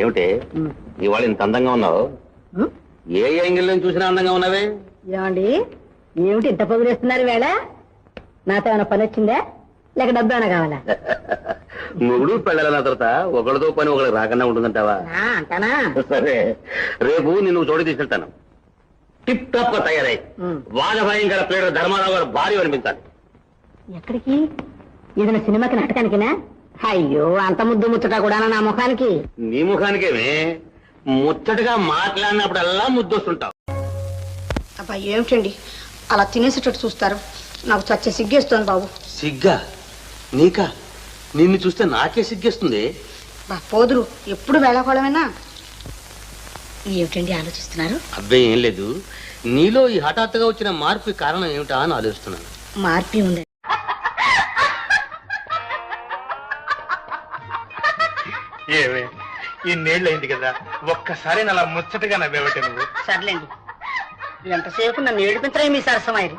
ఏమిటి ఇవాళ ఇంత అందంగా ఉన్నావు? ఏ యాంగిల్ నుంచి చూసినా అందంగా ఉన్నావే. ఏమండి ఏమిటి ఇంత పొగులేస్తున్నారు వేళ? నాతో ఏమైనా పని వచ్చిందా లేక డబ్బు ఏమైనా కావాలా? మొగుడు పెళ్ళాలన్న తర్వాత ఒకళ్ళతో పని ఒకళ్ళకి రాకుండా ఉంటుందంటావా? అంటానా? సరే, రేపు నిన్ను చోటు తీసుకెళ్తాను. టిప్ టాప్ గా తయారై వాజభాయంకర ప్లేడర్ ధర్మారావు గారు భార్య అనిపించాలి. ఎక్కడికి? ఏదైనా సినిమాకి నాటకానికినా? అయ్యో అంత ముద్దు ముచ్చట కూడా నా ముఖానికి. నీ ముఖానికేమే ముచ్చటగా మాట్లాడినప్పుడల్లా ముద్దొస్తుంటావు. అబ్బా ఏమిటండి అలా తినేసేటట్టు చూస్తారు? నాకు చచ్చే సిగ్గేస్తుంది బాబు. సిగ్గా? నీకా? నిన్ను చూస్తే నాకే సిగ్గేస్తుంది. పోదురు ఎప్పుడు వేళకోళమేనా? ఏమిటండి ఆలోచిస్తున్నారు? అబ్బాయి ఏం లేదు, నీలో ఈ హఠాత్తుగా వచ్చిన మార్పు కారణం ఏమిటా అని ఆలోచిస్తున్నాను. మార్పు ఉంది. ఏమే ఇన్నేళ్ళు అయింది కదా, ఒక్కసారి అలా ముచ్చటగా నవ్వేవటే నువ్వు. సర్లేండి, ఎంతసేపు నన్ను ఏడిపించలే మీ సరసమైరు.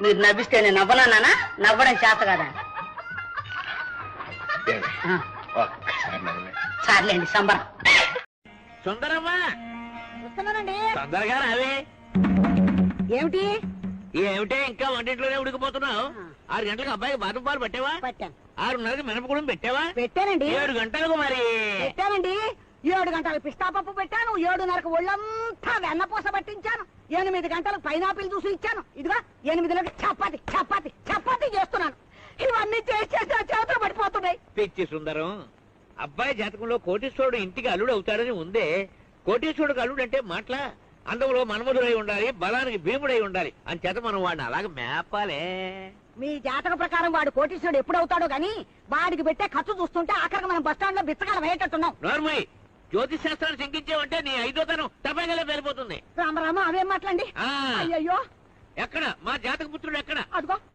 మీరు నవ్విస్తే నేను నవ్వనన్నా? నవ్వడం చేత కదా. ఒక్కసారి నవ్వే. సర్లేండి సంబరం. సుందరమ్మా వస్తున్నానండి. తొందరగా రావే. ఏమిటి? ఏమిటే ఇంకా వంటింట్లోనే ఉడికిపోతున్నావు? 6 గంటలకు అబ్బాయికి బాదం పాలు పెట్టావా? పట్టాను. 6:30కి మినపగుడం పెట్టావా? పెట్టానండి. 7 గంటలకు మరి పెట్టానండి. 7 గంటలకు పిస్తాపప్పు పెట్టాను. 7:30కు ఒళ్ళంతా వెన్నపూస పట్టించాను. 8 గంటలకు పైనాపిల్ జ్యూస్ ఇచ్చాను. ఇదిగా 8 చపాతి చపాతి చపాతి చేస్తున్నాను. ఇవన్నీ చేసి చేతులు పడిపోతున్నాయి. పిచ్చి సుందరం, అబ్బాయి జాతకంలో కోటీశ్వరుడు ఇంటికి అల్లుడు అవుతాడని ఉందే. కోటీశ్వరుడికి అల్లుడు అంటే మాటలా? అందంలో మన్మధుడై ఉండాలి, బలానికి భీముడై ఉండాలి. అని చేత మనం వాడిని అలాగే మేపాలే. మీ జాతక ప్రకారం వాడు కోటీశ్వరుడు ఎప్పుడు అవుతాడో గాని వాడికి పెట్టే ఖర్చు చూస్తుంటే ఆఖరికి మనం బస్టాండ్ లో బిచ్చకాలం అయ్యేటట్టున్నాం. నోర్మయ్, జ్యోతిష్ శాస్త్రాన్ని శంకించావంటే నీ 5వ తనం తప్పగలే వెళ్ళిపోతుంది. రామరామ అవేం మాట్లాడి. అయ్యయ్యో, ఎక్కడ మా జాతక పుత్రుడు ఎక్కడ? అదిగో